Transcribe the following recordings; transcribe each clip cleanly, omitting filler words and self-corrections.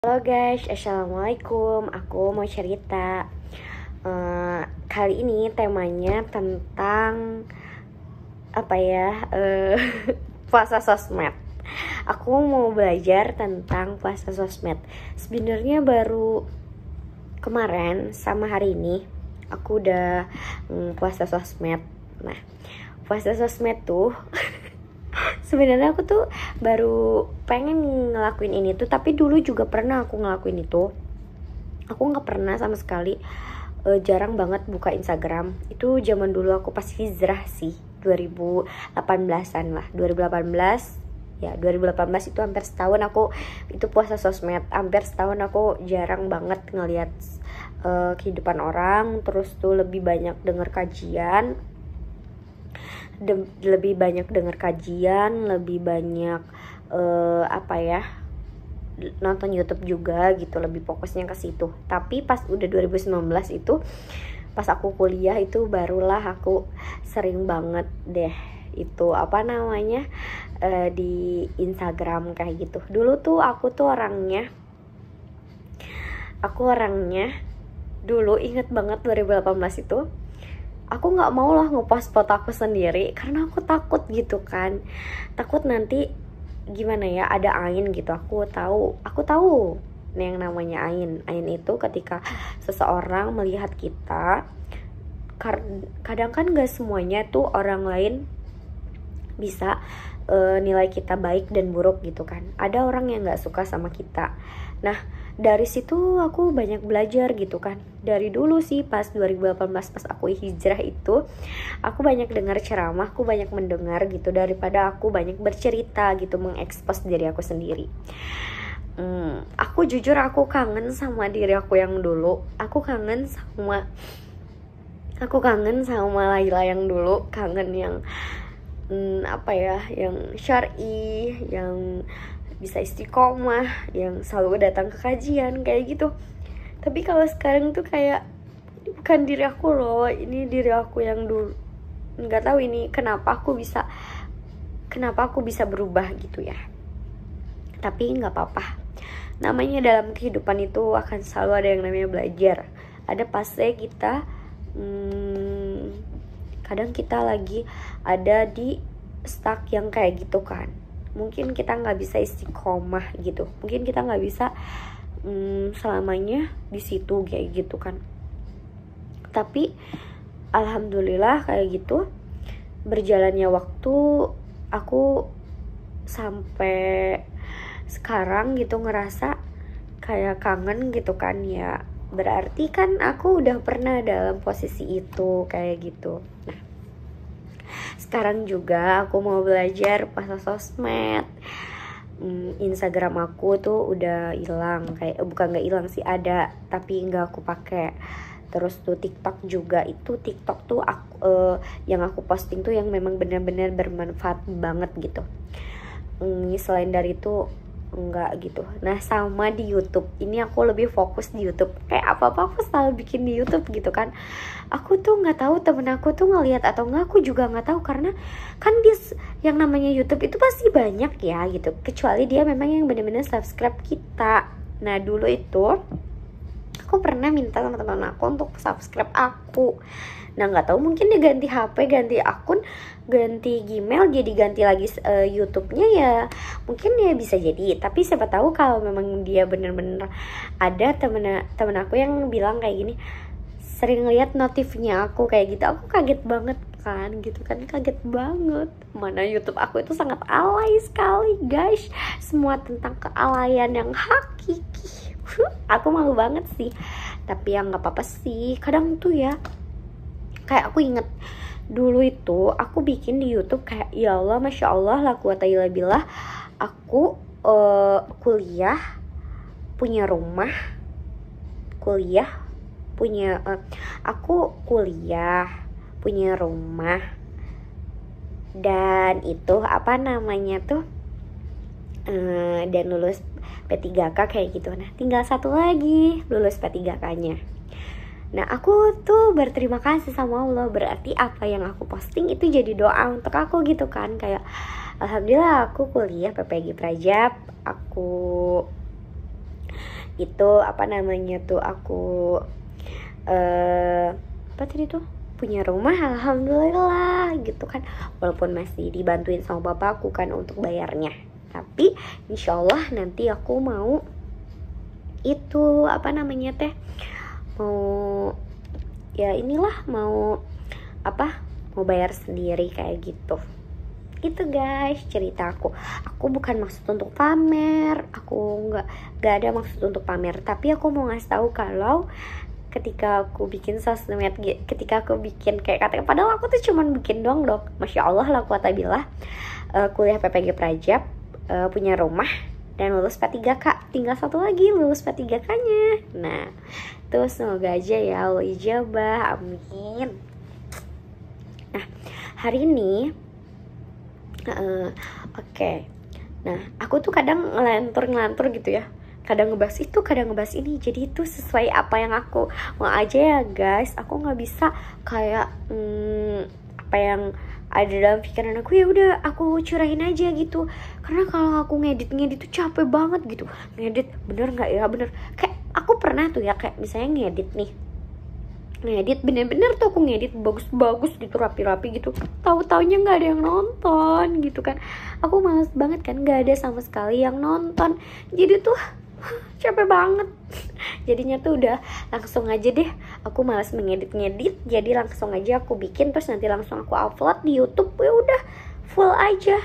Halo guys, assalamualaikum. Aku mau cerita. Kali ini temanya tentang apa ya? Puasa sosmed. Aku mau belajar tentang puasa sosmed. Sebenarnya baru kemarin sama hari ini aku udah puasa sosmed. Nah, puasa sosmed tuh sebenarnya aku tuh baru pengen ngelakuin ini tuh, tapi dulu juga pernah aku ngelakuin itu. Aku nggak pernah sama sekali, jarang banget buka Instagram. Itu zaman dulu aku pas hijrah sih, 2018-an lah, 2018. Ya, 2018 itu hampir setahun aku itu puasa sosmed. Hampir setahun aku jarang banget ngeliat kehidupan orang. Terus tuh lebih banyak denger kajian, lebih banyak nonton YouTube juga gitu, lebih fokusnya ke situ. Tapi pas udah 2019 itu, pas aku kuliah itu barulah aku sering banget deh itu di Instagram kayak gitu. Dulu tuh aku orangnya dulu inget banget 2018 itu aku nggak mau lah ngepost foto aku sendiri karena aku takut gitu kan, takut nanti gimana ya, ada ain gitu. Aku tahu yang namanya ain itu ketika seseorang melihat kita. Kadang kan gak semuanya tuh orang lain bisa nilai kita baik dan buruk gitu kan. Ada orang yang nggak suka sama kita. Nah, dari situ aku banyak belajar gitu kan. Dari dulu sih pas 2018 pas aku hijrah itu, aku banyak dengar ceramah, aku banyak mendengar gitu daripada aku banyak bercerita gitu, mengekspos diri aku sendiri. Aku jujur aku kangen sama diri aku yang dulu. Aku kangen sama Laila yang dulu, kangen yang yang syar'i, yang bisa istiqomah, yang selalu datang ke kajian kayak gitu. Tapi kalau sekarang tuh kayak ini bukan diri aku loh, ini diri aku yang dulu. Nggak tahu ini kenapa aku bisa berubah gitu ya. Tapi nggak apa-apa, namanya dalam kehidupan itu akan selalu ada yang namanya belajar. Ada pasnya kita kadang kita lagi ada di stuck yang kayak gitu kan. Mungkin kita nggak bisa istiqomah gitu, mungkin kita nggak bisa selamanya di situ kayak gitu kan. Tapi alhamdulillah kayak gitu, berjalannya waktu aku sampai sekarang gitu ngerasa kayak kangen gitu kan ya. Berarti kan aku udah pernah dalam posisi itu kayak gitu. Nah, sekarang juga aku mau belajar puasa sosmed. Instagram aku tuh udah hilang, kayak bukan nggak hilang sih, ada tapi nggak aku pakai. Terus tuh TikTok juga, itu TikTok tuh yang aku posting tuh yang memang benar-benar bermanfaat banget gitu. Selain dari itu enggak gitu. Nah, sama di YouTube ini aku lebih fokus di YouTube. Kayak apa-apa aku selalu bikin di YouTube gitu kan. Aku tuh nggak tahu temen aku tuh ngelihat atau enggak, aku juga nggak tahu, karena kan yang namanya YouTube itu pasti banyak ya gitu, kecuali dia memang yang benar-benar subscribe kita. Nah, dulu itu aku pernah minta sama teman aku untuk subscribe aku. Nah, nggak tahu, mungkin dia ganti HP, ganti akun, ganti Gmail, jadi ganti lagi YouTube-nya ya. Mungkin dia bisa jadi. Tapi siapa tahu kalau memang dia bener-bener ada temen aku yang bilang kayak gini, sering lihat notifnya aku kayak gitu. Aku kaget banget kan gitu kan, kaget banget. Mana YouTube aku itu sangat alay sekali guys, semua tentang kealayan yang hakiki. Aku malu banget sih, tapi ya nggak apa-apa sih. Kadang tuh ya, kayak aku inget dulu itu aku bikin di YouTube kayak ya Allah, masya Allah, la quwata illa billah. Aku kuliah punya rumah, aku kuliah punya rumah, dan itu dan lulus P3K kayak gitu. Nah, tinggal satu lagi lulus P3K-nya. Nah, aku tuh berterima kasih sama Allah. Berarti apa yang aku posting itu jadi doa untuk aku gitu kan. Kayak alhamdulillah aku kuliah PPG Prajab, aku itu apa namanya tuh, aku apa tadi tuh, punya rumah alhamdulillah gitu kan, walaupun masih dibantuin sama bapakku kan untuk bayarnya, tapi insyaallah nanti aku mau itu apa namanya teh, mau ya inilah, mau apa, mau bayar sendiri kayak gitu. Itu guys cerita aku bukan maksud untuk pamer, aku nggak ada maksud untuk pamer, tapi aku mau ngasih tahu kalau ketika aku bikin sosmed, ketika aku bikin kayak katanya, padahal aku tuh cuman bikin doang dong, masya Allah lah kuatabillah, kuliah PPG Prajab, punya rumah dan lulus P3K, tinggal satu lagi lulus P3K nya. Nah terus semoga aja ya Allah ijabah, amin. Nah hari ini oke. Nah aku tuh kadang ngelantur gitu ya, kadang ngebahas itu, kadang ngebahas ini, jadi itu sesuai apa yang aku mau aja ya guys. Aku nggak bisa kayak apa yang ada dalam pikiran aku ya udah aku curahin aja gitu, karena kalau aku ngedit tuh capek banget gitu. Ngedit bener nggak ya, bener, kayak aku pernah tuh ya, kayak misalnya ngedit bener-bener tuh aku ngedit bagus-bagus gitu, rapi-rapi gitu, tahu-taunya nggak ada yang nonton gitu kan. Aku males banget kan, nggak ada sama sekali yang nonton, jadi tuh capek banget. Jadinya tuh udah langsung aja deh, aku malas ngedit, jadi langsung aja aku bikin, terus nanti langsung aku upload di YouTube, ya udah full aja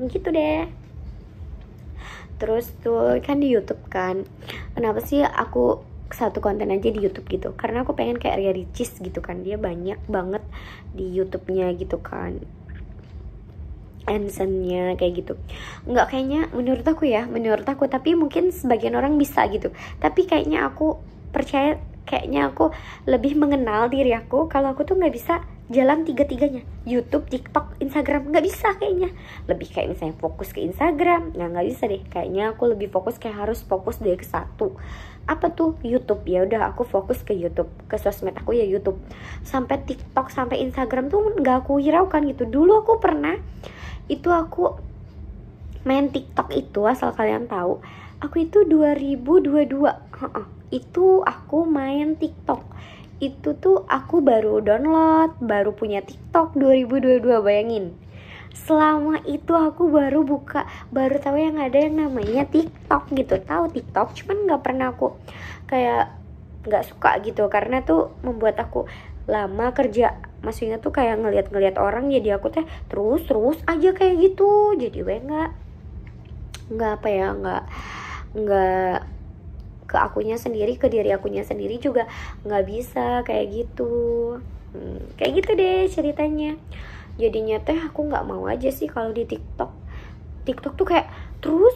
gitu deh. Terus tuh kan di YouTube kan, kenapa sih aku satu konten aja di YouTube gitu, karena aku pengen kayak Ria Ricis gitu kan, dia banyak banget di YouTube-nya gitu kan, Anson-nya kayak gitu. Nggak, kayaknya menurut aku, tapi mungkin sebagian orang bisa gitu, tapi kayaknya aku percaya, kayaknya aku lebih mengenal diri aku kalau aku tuh nggak bisa jalan tiga-tiganya, YouTube, TikTok, Instagram, nggak bisa kayaknya. Lebih kayak misalnya fokus ke Instagram, nggak bisa deh, kayaknya aku lebih fokus, kayak harus fokus deh ke satu. Apa tuh? YouTube. Ya udah aku fokus ke YouTube, ke sosmed aku ya YouTube. Sampai TikTok, sampai Instagram tuh nggak aku hiraukan gitu. Dulu aku pernah, itu aku main TikTok itu, asal kalian tahu, aku itu 2022 itu aku main TikTok. Itu tuh aku baru download, baru punya TikTok 2022, bayangin. Selama itu aku baru tahu yang ada yang namanya TikTok gitu. Tahu TikTok, cuman nggak pernah aku kayak nggak suka gitu, karena tuh membuat aku lama kerja, maksudnya tuh kayak ngeliat orang, jadi aku teh terus aja kayak gitu, jadi nggak apa ya, nggak ke akunya sendiri, ke diri akunya sendiri juga nggak bisa kayak gitu. Kayak gitu deh ceritanya. Jadinya teh aku nggak mau aja sih kalau di TikTok tuh kayak terus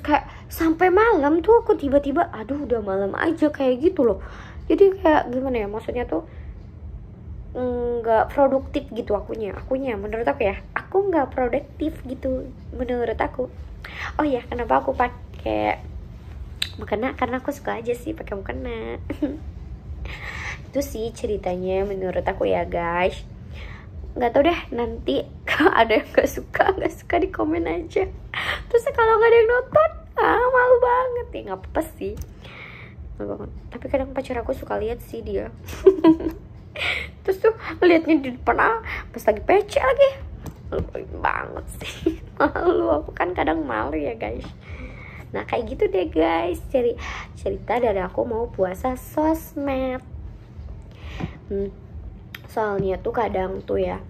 kayak sampai malam tuh aku tiba-tiba aduh udah malam aja kayak gitu loh. Jadi kayak gimana ya, maksudnya tuh nggak produktif gitu akunya menurut aku ya, aku nggak produktif gitu menurut aku. Oh ya, kenapa aku pakai mukena, karena aku suka aja sih pakai mukena. Itu sih ceritanya menurut aku ya guys. Nggak tahu deh, nanti kalau ada yang nggak suka di komen aja. Terus kalau nggak ada yang nonton, malu banget ya. Nggak apa-apa sih, tapi kadang pacar aku suka lihat sih dia. Terus tuh liatnya di depan pas lagi PC lagi, malu banget sih. Malu, aku kan kadang malu ya guys. Nah kayak gitu deh guys, cerita dari aku mau puasa sosmed. Soalnya tuh kadang tuh ya,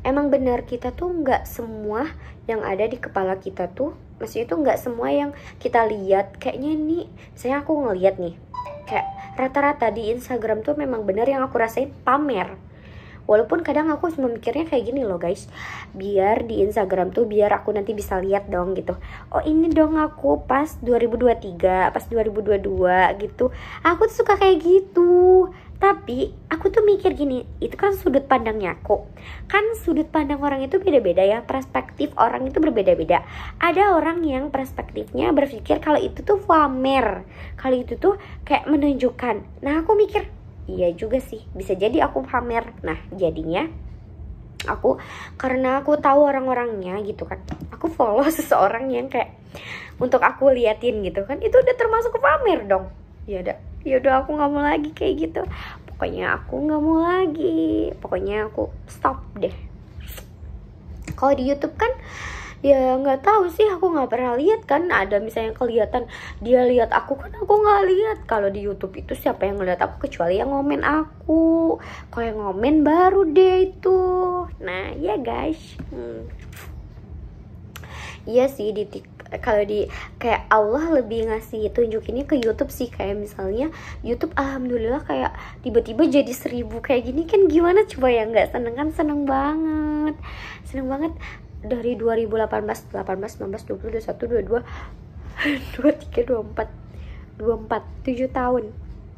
emang benar kita tuh nggak semua yang ada di kepala kita tuh, maksudnya tuh nggak semua yang kita lihat. Kayaknya nih, misalnya aku ngeliat nih, kayak rata-rata di Instagram tuh memang benar yang aku rasain pamer. Walaupun kadang aku cuma mikirnya kayak gini loh guys, biar di Instagram tuh biar aku nanti bisa lihat dong gitu. Oh ini dong aku pas 2023, pas 2022 gitu. Aku tuh suka kayak gitu. Tapi aku tuh mikir gini, itu kan sudut pandangnya aku. Kan sudut pandang orang itu beda-beda ya, perspektif orang itu berbeda-beda. Ada orang yang perspektifnya berpikir kalau itu tuh pamer, kalau itu tuh kayak menunjukkan. Nah aku mikir, iya juga sih, bisa jadi aku pamer. Nah jadinya Karena aku tahu orang-orangnya gitu kan, aku follow seseorang yang kayak untuk aku liatin gitu kan, itu udah termasuk pamer dong. Ya udah aku nggak mau lagi kayak gitu, pokoknya aku nggak mau lagi, pokoknya aku stop deh. Kalau di YouTube kan ya nggak tahu sih, aku nggak pernah lihat kan ada misalnya kelihatan dia lihat aku, kan aku nggak lihat. Kalau di YouTube itu siapa yang ngeliat aku kecuali yang ngomen aku. Kalau yang ngomen baru deh itu. Nah ya guys, iya sih kalau di kayak Allah lebih ngasih tunjukinnya ke YouTube sih. Kayak misalnya YouTube alhamdulillah kayak tiba-tiba jadi 1000 kayak gini kan, gimana coba ya nggak seneng kan? Seneng banget dari 2018, 19, 20, 21, 22, 23, 24, 7 tahun.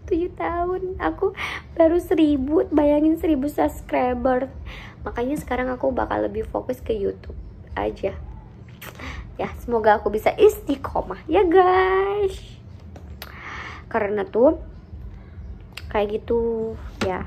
7 tahun aku baru 1000, bayangin 1000 subscriber. Makanya sekarang aku bakal lebih fokus ke YouTube aja. Ya, semoga aku bisa istiqomah ya guys. Karena tuh kayak gitu ya.